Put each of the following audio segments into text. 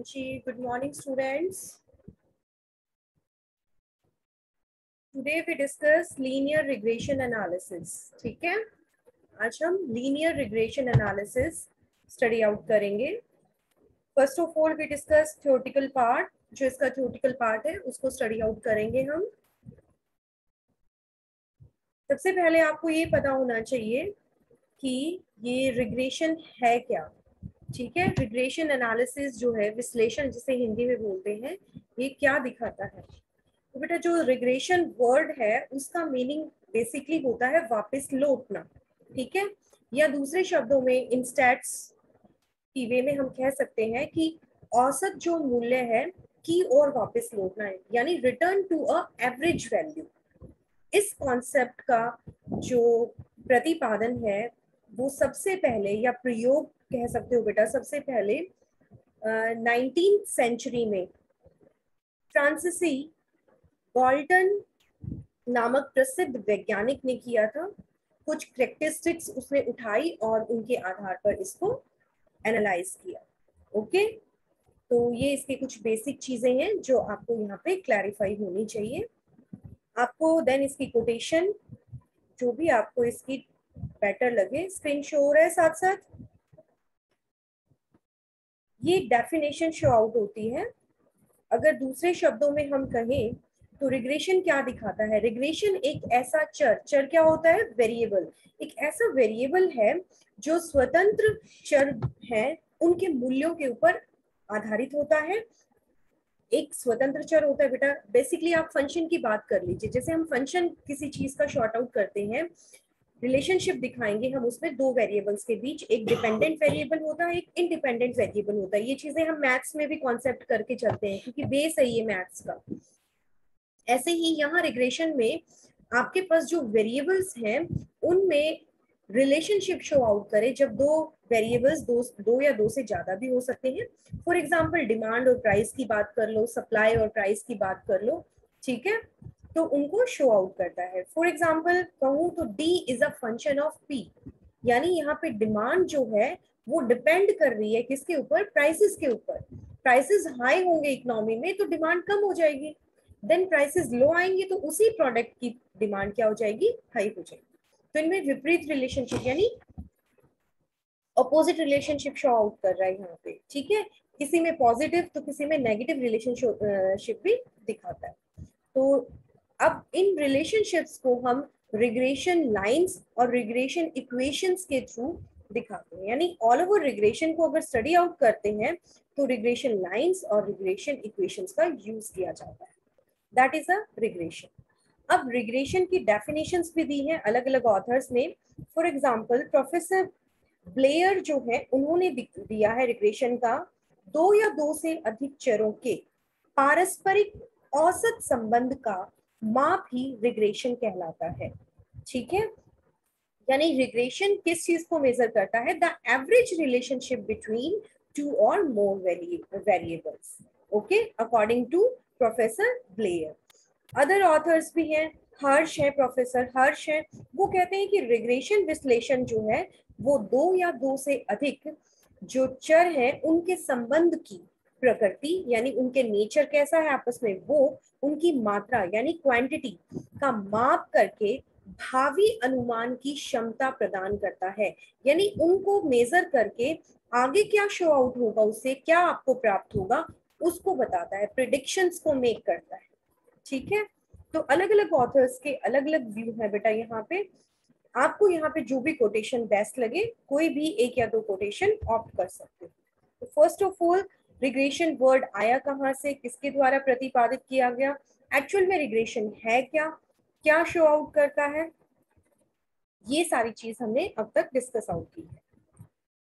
Anshi. Good morning, students. Today we discuss linear regression analysis. ठीक है, आज हम linear regression analysis study out करेंगे. First of all, we discuss theoretical part. जो इसका theoretical part है, उसको study out करेंगे हम. सबसे पहले आपको ये पता होना चाहिए कि ये regression है क्या. ठीक है, रिग्रेशन एनालिसिस जो है, विश्लेषण जिसे हिंदी में बोलते हैं, ये क्या दिखाता है. तो बेटा जो रिग्रेशन वर्ड है उसका मीनिंग बेसिकली होता है वापस लौटना. ठीक है, या दूसरे शब्दों में इन स्टैट्स की वे में हम कह सकते हैं कि औसत जो मूल्य है की ओर वापस लौटना है, यानी return to a average value. इस कॉन्सेप्ट का जो प्रतिपादन है वो सबसे पहले, या प्रयोग कह सकते हो बेटा, सबसे पहले 19th सेंचुरी में फ्रांसीसी गॉल्टन नामक प्रसिद्ध वैज्ञानिक ने किया था. कुछ कैरेक्टरिस्टिक्स उसने उठाई और उनके आधार पर इसको एनालाइज किया. ओके, तो ये इसके कुछ बेसिक चीजें हैं जो आपको यहाँ पे क्लैरिफाई होनी चाहिए. आपको देन इसकी कोटेशन जो भी आपको इसकी बेटर लगे, स्क्रीन शो हो रहा है साथ साथ. ये डेफिनेशन शो आउट होती है. अगर दूसरे शब्दों में हम कहें तो रिग्रेशन क्या दिखाता है. रिग्रेशन एक ऐसा चर क्या होता है, वेरिएबल. एक ऐसा वेरिएबल है जो स्वतंत्र चर है उनके मूल्यों के ऊपर आधारित होता है. एक स्वतंत्र चर होता है बेटा, बेसिकली आप फंक्शन की बात कर लीजिए. जैसे हम फंक्शन किसी चीज का शॉर्ट आउट करते हैं, रिलेशनशिप दिखाएंगे हम उसमें दो वेरिएबल्स के बीच. एक डिपेंडेंट वेरिएबल होता है, एक इंडिपेंडेंट वेरिएबल होता है. ये चीजें हम मैथ्स में भी कॉन्सेप्ट करके चलते हैं क्योंकि बेस है ये मैथ्स का. ऐसे ही यहाँ रिग्रेशन में आपके पास जो वेरिएबल्स हैं उनमें रिलेशनशिप शो आउट करे जब दो वेरिएबल्स दो या दो से ज्यादा भी हो सकते हैं. फॉर एग्जाम्पल डिमांड और प्राइस की बात कर लो, सप्लाई और प्राइस की बात कर लो. ठीक है, तो उनको शो आउट करता है. फॉर एग्जाम्पल कहूँ तो D is a function of P, यानी यहाँ पे डिमांड जो है वो डिपेंड कर रही है किसके ऊपर, प्राइसेस के ऊपर. प्राइसेस हाई होंगे इकोनॉमी में तो डिमांड कम हो जाएगी. देन प्राइसेस लो आएंगे तो उसी प्रोडक्ट की डिमांड क्या हो जाएगी, हाई हो जाएगी. तो इनमें विपरीत रिलेशनशिप यानी ऑपोजिट रिलेशनशिप शो आउट कर रहा है यहाँ पे. ठीक है, किसी में पॉजिटिव तो किसी में नेगेटिव रिलेशनशिप भी दिखाता है. तो अब इन रिलेशनशिप्स को हम रिग्रेशन लाइंस और रिग्रेशन इक्वेशंस के थ्रू दिखाते हैं. यानी ऑल ओवर रिग्रेशन को अगर स्टडी आउट करते हैं तो रिग्रेशन लाइंस और रिग्रेशन इक्वेशंस का यूज किया जाता है. That is a regression. अब रिग्रेशन की डेफिनेशंस भी दी हैं अलग अलग ऑथर्स ने. फॉर एग्जांपल प्रोफेसर ब्लेयर जो है उन्होंने दिया है रिग्रेशन का दो या दो से अधिक चरों के पारस्परिक औसत संबंध का माप ही रिग्रेशन कहलाता है. ठीक है, यानी रिग्रेशन किस चीज को मेजर करता है, the average relationship between two or more variables. Okay, according to professor Blair. Other authors भी हैं, हर्ष है, प्रोफेसर हर्ष है. वो कहते हैं कि रिग्रेशन विश्लेषण जो है वो दो या दो से अधिक जो चर है उनके संबंध की प्रकृति यानी उनके नेचर कैसा है आपस में, वो उनकी मात्रा यानी क्वांटिटी का माप करके भावी अनुमान की क्षमता प्रदान करता है. यानी उनको मेजर करके आगे क्या शो आउट होगा, उससे क्या आपको प्राप्त होगा उसको बताता है, प्रिडिक्शंस को मेक करता है. ठीक है, तो अलग अलग ऑथर्स के अलग अलग व्यू है बेटा. यहाँ पे आपको यहाँ पे जो भी कोटेशन बेस्ट लगे कोई भी एक या दो कोटेशन ऑप्ट कर सकते हो. तो first of all regression word आया कहाँ से, किसके द्वारा प्रतिपादित किया गया, एक्चुअल में रिग्रेशन है क्या, क्या शो आउट करता है, ये सारी चीज हमने अब तक डिस्कस आउट की है.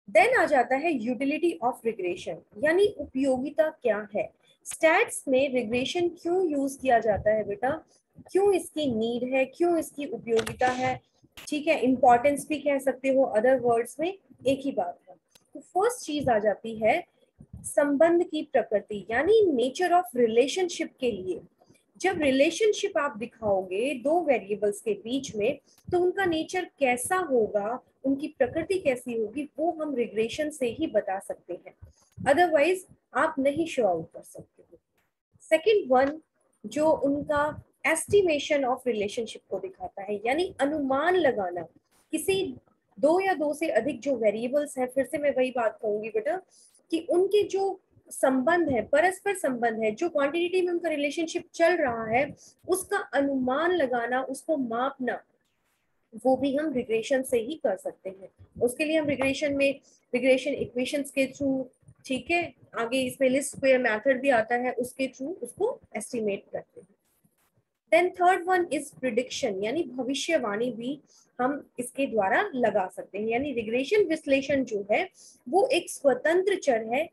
देन आ जाता है यूटिलिटी ऑफ रिग्रेशन, यानी उपयोगिता क्या है. स्टैट्स में रिग्रेशन क्यों यूज किया जाता है बेटा, क्यों इसकी नीड है, क्यों इसकी उपयोगिता है. ठीक है, इंपॉर्टेंस भी कह सकते हो, अदर वर्ड्स में एक ही बात है. तो फर्स्ट चीज आ जाती है संबंध की प्रकृति यानी नेचर ऑफ रिलेशनशिप के लिए जब रिलेशनशिप आप दिखाओगे दो वेरिएबल्स के बीच में, तो उनका नेचर कैसा होगा, उनकी प्रकृति कैसी होगी, वो हम रिग्रेशन से ही बता सकते हैं, अदरवाइज आप नहीं शो आउट कर सकते हो। सेकेंड वन, जो उनका एस्टिमेशन ऑफ रिलेशनशिप को दिखाता है, यानी अनुमान लगाना किसी दो या दो से अधिक जो वेरिएबल्स हैं, फिर से मैं वही बात कहूंगी बेटा कि उनके जो संबंध है, परस्पर संबंध है, जो क्वांटिटी में उनका रिलेशनशिप चल रहा है, उसका अनुमान लगाना, उसको मापना, वो भी हम रिग्रेशन से ही कर सकते हैं। उसके लिए हम रिग्रेशन में रिग्रेशन इक्वेशंस के थ्रू, ठीक है, आगे इसमें लिस्ट स्क्वायर मेथड भी आता है, उसके थ्रू उसको एस्टिमेट करते हैं। Then third one is prediction, यानी भविष्यवाणी भी हम इसके द्वारा लगा सकते हैं। यानी रिग्रेशन विश्लेषण जो है वो एक स्वतंत्र चर है,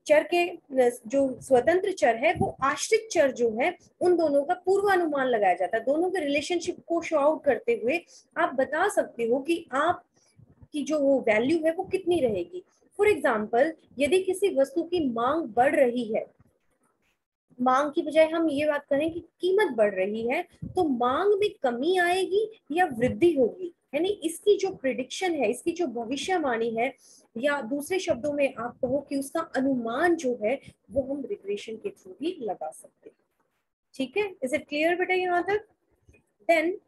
चर के जो स्वतंत्र चर है वो आश्रित चर जो है उन दोनों का पूर्वानुमान लगाया जाता है। दोनों के रिलेशनशिप को शो आउट करते हुए आप बता सकते हो कि आप की जो वो वैल्यू है वो कितनी रहेगी। फॉर एग्जाम्पल, यदि किसी वस्तु की मांग बढ़ रही है, मांग की बजाय हम ये बात करें कि कीमत बढ़ रही है, तो मांग में कमी आएगी या वृद्धि होगी, यानी इसकी जो प्रिडिक्शन है, इसकी जो भविष्यवाणी है, या दूसरे शब्दों में आप कहो कि उसका अनुमान जो है वो हम रिग्रेशन के थ्रू ही लगा सकते हैं। ठीक है, इज इट क्लियर बेटा यहाँ तक? देन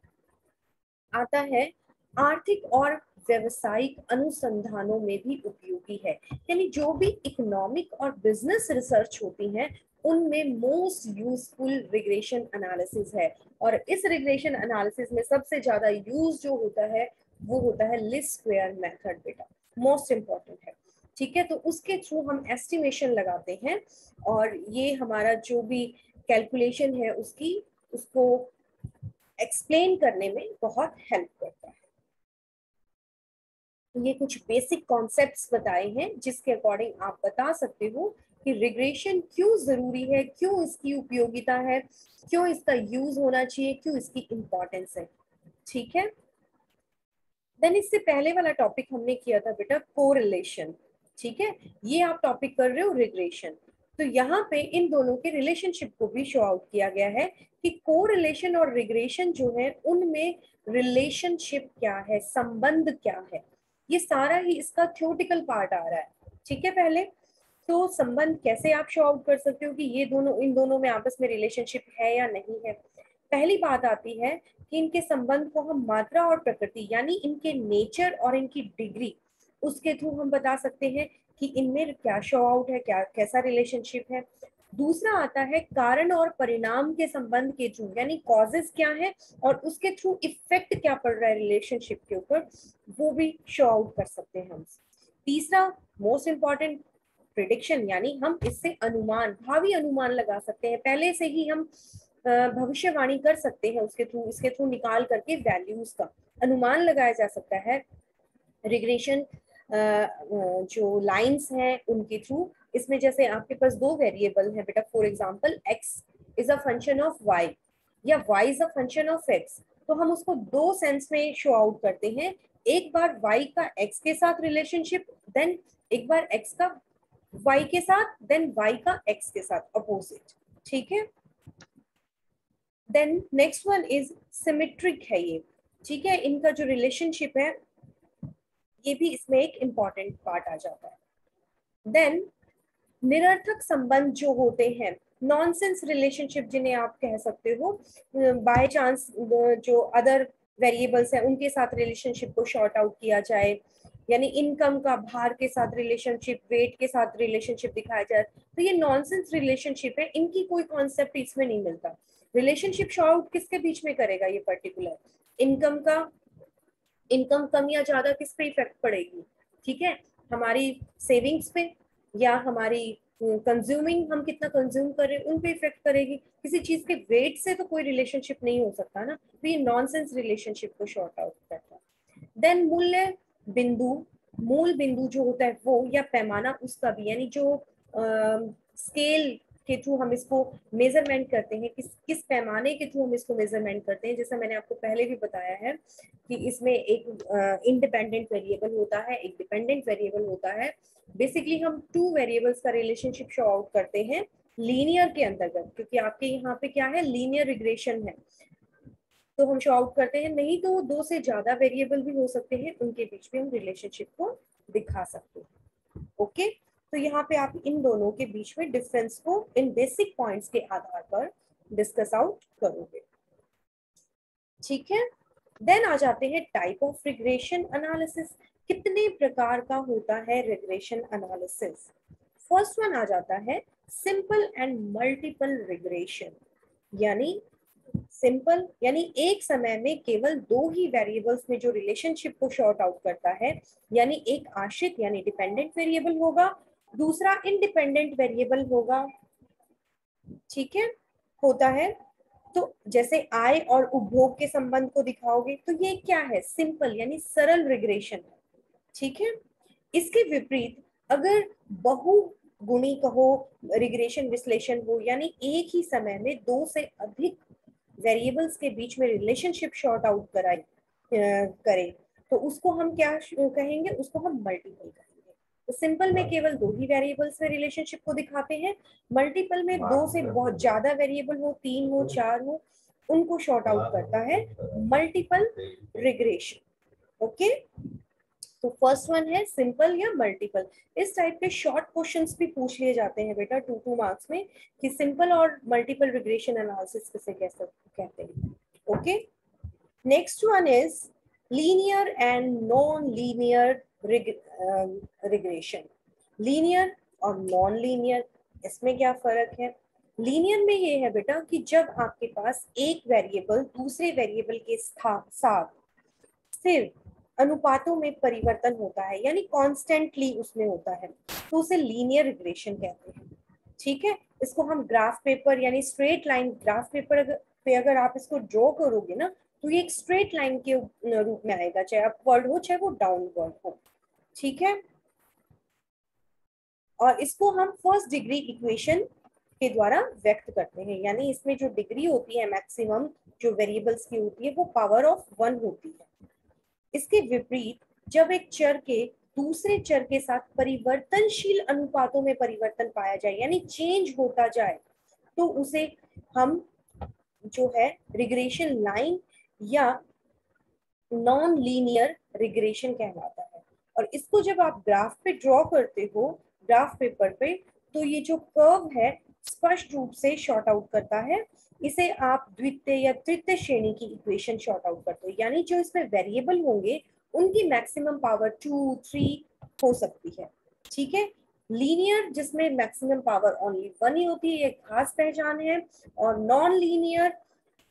आता है आर्थिक और व्यवसायिक अनुसंधानों में भी उपयोगी है, यानी जो भी इकोनॉमिक और बिजनेस रिसर्च होती है उनमें मोस्ट यूजफुल रिग्रेशन एनालिसिस है। और इस रिग्रेशन एनालिसिस में सबसे ज्यादा यूज जो होता है वो होता है लिस्ट स्क्वायर मेथड बेटा, मोस्ट इंपॉर्टेंट है। ठीक है, तो उसके थ्रू हम एस्टिमेशन लगाते हैं और ये हमारा जो भी कैलकुलेशन है उसकी उसको एक्सप्लेन करने में बहुत हेल्प करता है। ये कुछ बेसिक कॉन्सेप्ट्स बताए हैं जिसके अकॉर्डिंग आप बता सकते हो कि रिग्रेशन क्यों जरूरी है, क्यों इसकी उपयोगिता है, क्यों इसका यूज होना चाहिए, क्यों इसकी इंपॉर्टेंस है। ठीक है, देन इससे पहले वाला टॉपिक हमने किया था बेटा कोरिलेशन। ठीक है, ये आप टॉपिक कर रहे हो रिग्रेशन, तो यहाँ पे इन दोनों के रिलेशनशिप को भी शो आउट किया गया है कि कोरिलेशन और रिग्रेशन जो है उनमें रिलेशनशिप क्या है, संबंध क्या है, ये सारा ही इसका थ्योरेटिकल पार्ट आ रहा है। ठीक है, पहले तो संबंध कैसे आप शो आउट कर सकते हो कि ये दोनों, इन दोनों में आपस में रिलेशनशिप है या नहीं है। पहली बात आती है कि इनके संबंध को हम मात्रा और प्रकृति, यानी इनके नेचर और इनकी डिग्री, उसके थ्रू हम बता सकते हैं कि इनमें क्या शो आउट है, क्या कैसा रिलेशनशिप है। दूसरा आता है कारण और परिणाम के संबंध के थ्रू, यानी कॉजेस क्या है और उसके थ्रू इफेक्ट क्या पड़ रहा है रिलेशनशिप के ऊपर, वो भी शो आउट कर सकते हैं हम। तीसरा मोस्ट इंपॉर्टेंट, प्रिडिक्शन, यानी हम इससे अनुमान, भावी अनुमान लगा सकते हैं, पहले से ही हम भविष्यवाणी कर सकते हैं उसके थ्रू, इसके थ्रू निकाल करके वैल्यूज का अनुमान लगाया जा सकता है। रिग्रेशन जो लाइंस हैं उनके थ्रू, इसमें जैसे आपके पास दो वेरिएबल है बेटा, for example x is a function of y या y is a function of x, तो हम उसको दो सेंस में शो आउट करते हैं, एक बार y का x के साथ रिलेशनशिप, देन एक बार x का y के साथ, देन y का x के साथ अपोजिट। ठीक है, then next one is symmetric है ये। ठीक है, इनका जो रिलेशनशिप है ये भी इसमें एक इम्पॉर्टेंट पार्ट आ जाता है। देन निरर्थक संबंध जो होते हैं, नॉनसेंस रिलेशनशिप जिन्हें आप कह सकते हो, बाय चांस जो अदर वेरिएबल्स हैं उनके साथ रिलेशनशिप को शॉर्ट आउट किया जाए, यानी इनकम का भार के साथ रिलेशनशिप, वेट के साथ रिलेशनशिप दिखाया जाए, तो ये नॉनसेंस रिलेशनशिप है, इनकी कोई कॉन्सेप्ट इसमें नहीं मिलता। रिलेशनशिप शो आउट किसके बीच में करेगा ये पर्टिकुलर, इनकम का, इनकम कम या ज्यादा किस पे इफेक्ट पड़ेगी, ठीक है, हमारी सेविंग्स पे या हमारी कंज्यूमिंग, हम कितना कंज्यूम कर रहे हैं उन पे इफेक्ट करेगी। किसी चीज के वेट से तो कोई रिलेशनशिप नहीं हो सकता ना, तो ये नॉनसेंस रिलेशनशिप को शॉर्ट आउट करता है। देन मूल्य बिंदु, मूल बिंदु जो होता है वो, या पैमाना उसका भी, यानी जो स्केल के थ्रू हम इसको मेजरमेंट करते हैं, किस किस पैमाने के थ्रू हम इसको मेजरमेंट करते हैं, जैसा मैंने आपको पहले भी बताया है कि इसमें एक इंडिपेंडेंट वेरिएबल होता है, एक डिपेंडेंट वेरिएबल होता है। बेसिकली हम टू वेरिएबल्स का रिलेशनशिप शो आउट करते हैं लीनियर के अंतर्गत, क्योंकि आपके यहाँ पे क्या है, लीनियर रिग्रेशन है, तो हम शो आउट करते हैं। नहीं तो दो से ज्यादा वेरिएबल भी हो सकते हैं, उनके बीच में हम रिलेशनशिप को दिखा सकते हैं। ओके, तो यहाँ पे आप इन दोनों के बीच में डिफरेंस को इन बेसिक पॉइंट्स के आधार पर डिस्कस आउट करोगे। ठीक है, देन आ जाते हैं टाइप ऑफ रिग्रेशन एनालिसिस। कितने प्रकार का होता है रिग्रेशन एनालिसिस? फर्स्ट वन आ जाता है सिंपल एंड मल्टीपल रिग्रेशन, यानी सिंपल यानी एक समय में केवल दो ही वेरिएबल्स में जो रिलेशनशिप को शॉर्ट आउट करता है, यानी एक आश्रित यानी डिपेंडेंट वेरिएबल होगा, दूसरा इंडिपेंडेंट वेरिएबल होगा। ठीक है, होता है। तो जैसे आय और उपभोग के संबंध को दिखाओगे तो ये क्या है, सिंपल यानी सरल रिग्रेशन है। ठीक है, इसके विपरीत अगर बहुगुणी कहो रिग्रेशन विश्लेषण हो, यानी एक ही समय में दो से अधिक वेरिएबल्स के बीच में रिलेशनशिप शॉर्ट आउट करें, तो उसको हम क्या कहेंगे, उसको हम मल्टीपल कहेंगे। तो सिंपल में केवल दो ही वेरिएबल्स में रिलेशनशिप को दिखाते हैं, मल्टीपल में दो से बहुत ज्यादा वेरिएबल हो, 3 हो 4 हो, उनको शॉर्ट आउट करता है मल्टीपल रिग्रेशन। ओके, तो फर्स्ट वन है सिंपल या मल्टीपल। इस टाइप के शॉर्ट क्वेश्चंस भी पूछ लिए जाते हैं बेटा 2 मार्क्स में, कि सिंपल और मल्टीपल रिग्रेशन एनालिसिस किसे कहते हैं। Okay, next one is linear and non linear regression. Linear और नॉन लीनियर, इसमें क्या फर्क है? लीनियर में ये है बेटा कि जब आपके पास एक वेरिएबल दूसरे वेरिएबल के साथ सिर्फ अनुपातों में परिवर्तन होता है, यानी कॉन्स्टेंटली उसमें होता है, तो उसे लीनियर रिग्रेशन कहते हैं। ठीक है, इसको हम ग्राफ पेपर यानी स्ट्रेट लाइन ग्राफ पेपर पे अगर आप इसको ड्रॉ करोगे ना, तो ये एक स्ट्रेट लाइन के रूप में आएगा, चाहे अपवर्ड हो चाहे वो डाउनवर्ड हो। ठीक है, और इसको हम फर्स्ट डिग्री इक्वेशन के द्वारा व्यक्त करते हैं, यानी इसमें जो डिग्री होती है मैक्सिमम जो वेरिएबल्स की होती है वो पावर ऑफ 1 होती है। इसके विपरीत जब एक चर के दूसरे चर के साथ परिवर्तनशील अनुपातों में परिवर्तन पाया जाए, यानी चेंज होता जाए, तो उसे हम जो है रिग्रेशन लाइन या नॉन लीनियर रिग्रेशन कहलाता है। और इसको जब आप ग्राफ पे ड्रॉ करते हो ग्राफ पेपर पे, तो ये जो कर्व है स्पष्ट रूप से शॉर्ट आउट करता है। इसे आप द्वितीय या तृतीय श्रेणी की इक्वेशन शॉर्ट आउट करते हो, यानी जो इसमें वेरिएबल होंगे उनकी मैक्सिमम पावर 2, 3 हो सकती है। ठीक है, लीनियर जिसमें मैक्सिमम पावर ओनली 1 ही होती है, ये खास पहचान है। और नॉन लीनियर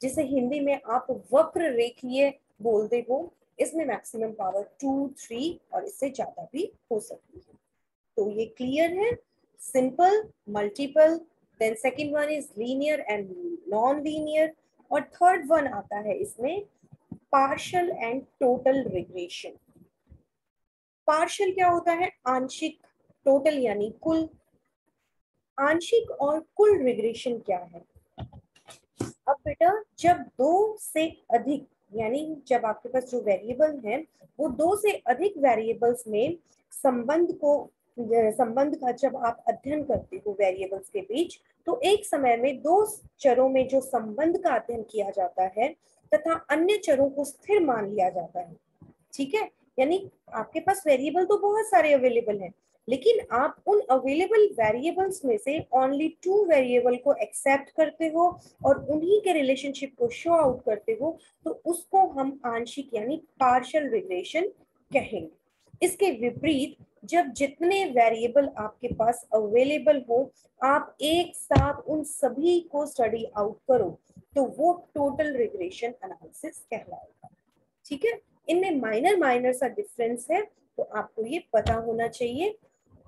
जिसे हिंदी में आप वक्र रेखीय बोलते हो, इसमें मैक्सिमम पावर 2, 3 और इससे ज्यादा भी हो सकती है। तो ये क्लियर है, simple, multiple, then second one is linear and non linear, और थर्ड वन आता है इसमें partial and total regression. Partial क्या होता है? आंशिक, टोटल यानी कुल। आंशिक और कुल रिग्रेशन क्या है? अब बेटा जब दो से अधिक, यानी जब आपके पास जो वेरिएबल है वो दो से अधिक वेरिएबल्स में संबंध का जब आप अध्ययन करते हो वेरिएबल्स के बीच, तो एक समय में दो चरों में जो संबंध का अध्ययन किया जाता है तथा अन्य चरों को स्थिर मान लिया जाता है। ठीक है, यानी आपके पास वेरिएबल तो बहुत सारे अवेलेबल हैं, लेकिन आप उन अवेलेबल वेरिएबल्स में से ओनली 2 वेरिएबल को एक्सेप्ट करते हो और उन्हीं के रिलेशनशिप को शो आउट करते हो, तो उसको हम आंशिक यानी पार्शियल रिग्रेशन कहेंगे। इसके विपरीत जब जितने वेरिएबल आपके पास अवेलेबल हो आप एक साथ उन सभी को स्टडी आउट करो, तो वो टोटल रिग्रेशन एनालिसिस कहलाएगा। ठीक है, इनमें माइनर सा डिफरेंस है, तो आपको ये पता होना चाहिए।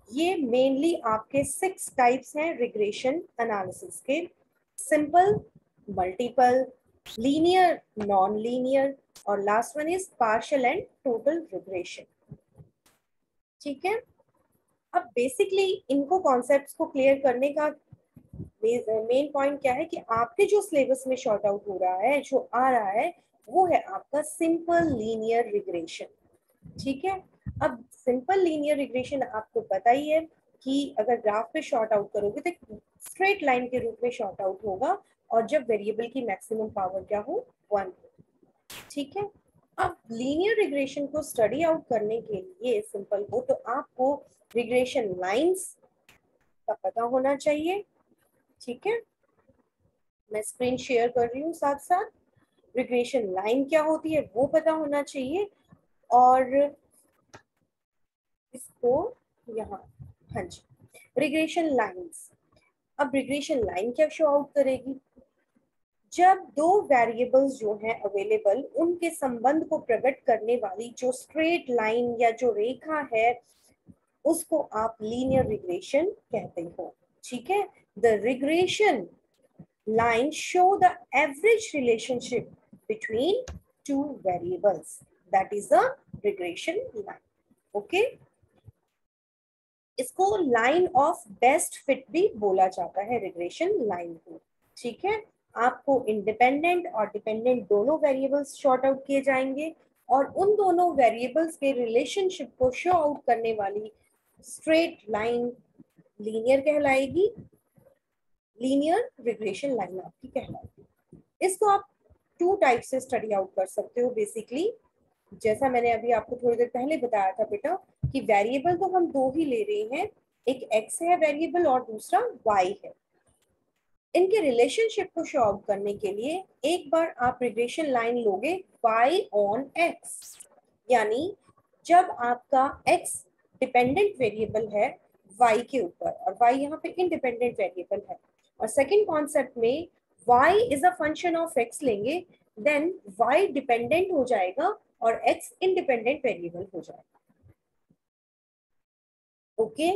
ये मेनली आपके 6 टाइप्स हैं रिग्रेशन एनालिसिस के, simple, multiple, linear, non linear, और last one is partial and total regression. ठीक है, अब बेसिकली इनको कॉन्सेप्ट्स को क्लियर करने का मेन पॉइंट क्या है कि आपके जो सिलेबस में शॉर्ट आउट हो रहा है, जो आ रहा है, वो है आपका सिंपल लीनियर रिग्रेशन। ठीक है, अब सिंपल लीनियर रिग्रेशन आपको पता ही है कि अगर ग्राफ पे शॉर्ट आउट करोगे तो स्ट्रेट लाइन के रूप में शॉर्ट आउट होगा और जब वेरिएबल की मैक्सिमम पावर क्या हो 1। ठीक है, अब लीनियर रिग्रेशन को स्टडी आउट करने के लिए सिंपल हो तो आपको रिग्रेशन लाइंस का पता होना चाहिए। ठीक है, मैं स्क्रीन शेयर कर रही हूँ, साथ साथ रिग्रेशन लाइन क्या होती है वो पता होना चाहिए। और इसको यहाँ, हाँ जी, रिग्रेशन लाइंस। अब रिग्रेशन लाइन क्या शो आउट करेगी, जब दो वेरिएबल्स जो हैं अवेलेबल उनके संबंध को प्रकट करने वाली जो स्ट्रेट लाइन या जो रेखा है उसको आप लीनियर रिग्रेशन कहते हो। ठीक है, the regression line show the average relationship between two variables, that is a regression line. Okay, इसको लाइन ऑफ बेस्ट फिट भी बोला जाता है रिग्रेशन लाइन को। ठीक है, आपको इंडिपेंडेंट और डिपेंडेंट दोनों वेरिएबल्स शॉर्ट आउट किए जाएंगे और उन दोनों वेरिएबल्स के रिलेशनशिप को शो आउट करने वाली स्ट्रेट लाइन लीनियर कहलाएगी, लीनियर रिग्रेशन लाइन आपकी कहलाएगी। इसको आप टू टाइप से स्टडी आउट कर सकते हो बेसिकली। जैसा मैंने अभी आपको थोड़ी देर पहले बताया था बेटा कि वेरिएबल तो हम दो ही ले रहे हैं, एक x है वेरिएबल और दूसरा y है। इनके रिलेशनशिप को शो आउट करने के लिए एक बार आप रिग्रेशन लाइन लोगे y ऑन x, यानी जब आपका x डिपेंडेंट वेरिएबल है y के ऊपर और y यहाँ पे इंडिपेंडेंट वेरिएबल है, और सेकंड कॉन्सेप्ट में y is a function of x लेंगे, देन y डिपेंडेंट हो जाएगा और x इंडिपेंडेंट वेरिएबल हो जाएगा। ओके,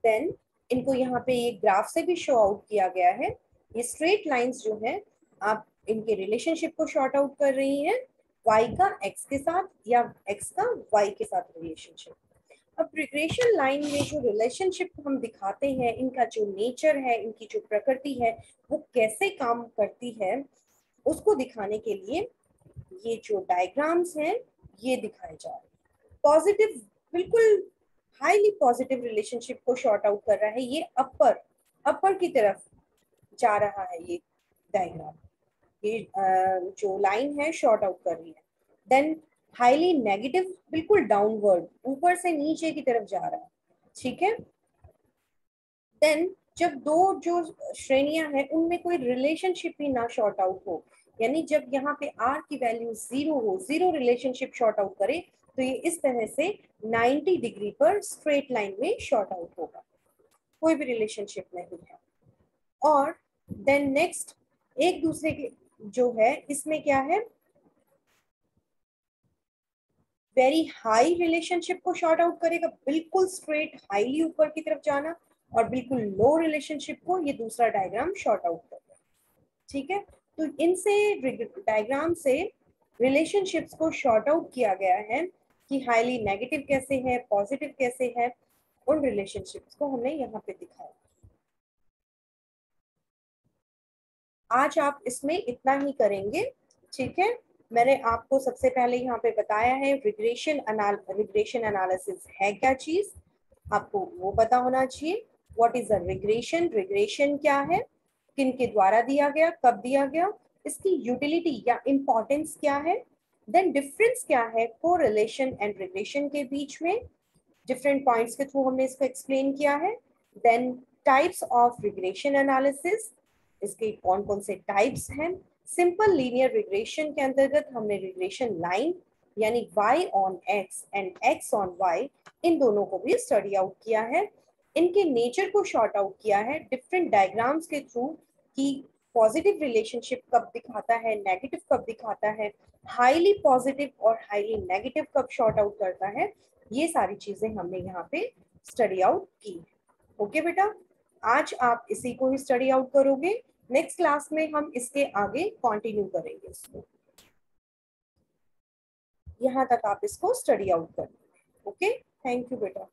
देन इनको यहाँ पे ये ग्राफ से भी शो आउट किया गया है। ये स्ट्रेट लाइंस जो है आप इनके रिलेशनशिप को शॉर्ट आउट कर रही हैं, y का x के साथ या x का y के साथ रिलेशनशिप। अब रिग्रेशन लाइन में जो रिलेशनशिप हम दिखाते हैं, इनका जो नेचर है, इनकी जो प्रकृति है, वो कैसे काम करती है, उसको दिखाने के लिए ये जो डायग्राम्स हैं ये दिखाए जा रहे हैं। पॉजिटिव, बिल्कुल हाईली पॉजिटिव रिलेशनशिप को शॉर्ट आउट कर रहा है, ये अपर की तरफ जा रहा है ये डायग्राम, ये जो लाइन है शॉर्ट आउट कर रही है। देन हाईली नेगेटिव बिल्कुल डाउनवर्ड, ऊपर से नीचे की तरफ जा रहा है। ठीक है, देन जब दो जो श्रेणियां हैं उनमें कोई रिलेशनशिप ही ना शॉर्ट आउट हो, यानी जब यहाँ पे r की वैल्यू 0 हो, 0 रिलेशनशिप शॉर्ट आउट करे, तो ये इस तरह से 90 डिग्री पर स्ट्रेट लाइन में शॉर्ट आउट होगा, कोई भी रिलेशनशिप नहीं है। और देन नेक्स्ट एक दूसरे के जो है इसमें क्या है, वेरी हाई रिलेशनशिप को शॉर्ट आउट करेगा, बिल्कुल स्ट्रेट हाईली ऊपर की तरफ जाना, और बिल्कुल लो रिलेशनशिप को ये दूसरा डायग्राम शॉर्ट आउट करेगा। ठीक है, तो इनसे डायग्राम से रिलेशनशिप्स को शॉर्ट आउट किया गया है कि हाईली नेगेटिव कैसे है, पॉजिटिव कैसे है, उन रिलेशनशिप्स को हमने यहाँ पे दिखाया। आज आप इसमें इतना ही करेंगे। ठीक है, मैंने आपको सबसे पहले यहाँ पे बताया है रिग्रेशन एनालिसिस है क्या चीज, आपको वो पता होना चाहिए। What is a regression, regression क्या है, किन के द्वारा दिया गया, कब दिया गया, इसकी यूटिलिटी या इंपॉर्टेंस क्या है, देन डिफरेंस क्या है कोरिलेशन एंड रिग्रेशन के बीच में, डिफरेंट पॉइंट्स के थ्रू हमने इसको एक्सप्लेन किया है। Then types of regression analysis, इसके कौन कौन से टाइप्स हैं। सिंपल लीनियर रिग्रेशन के अंतर्गत हमने रिग्रेशन लाइन यानी y on x and x on y, इन दोनों को भी स्टडी आउट किया है, इनके नेचर को शॉर्ट आउट किया है डिफरेंट डायग्राम्स के थ्रू कि पॉजिटिव रिलेशनशिप कब दिखाता है, नेगेटिव कब दिखाता है, हाईली पॉजिटिव और हाईली नेगेटिव कब शॉर्ट आउट करता है, ये सारी चीजें हमने यहाँ पे स्टडी आउट की। ओके बेटा, आज आप इसी को ही स्टडी आउट करोगे, नेक्स्ट क्लास में हम इसके आगे कंटिन्यू करेंगे इसको, यहाँ तक आप इसको स्टडी आउट करेंगे। ओके, थैंक यू बेटा।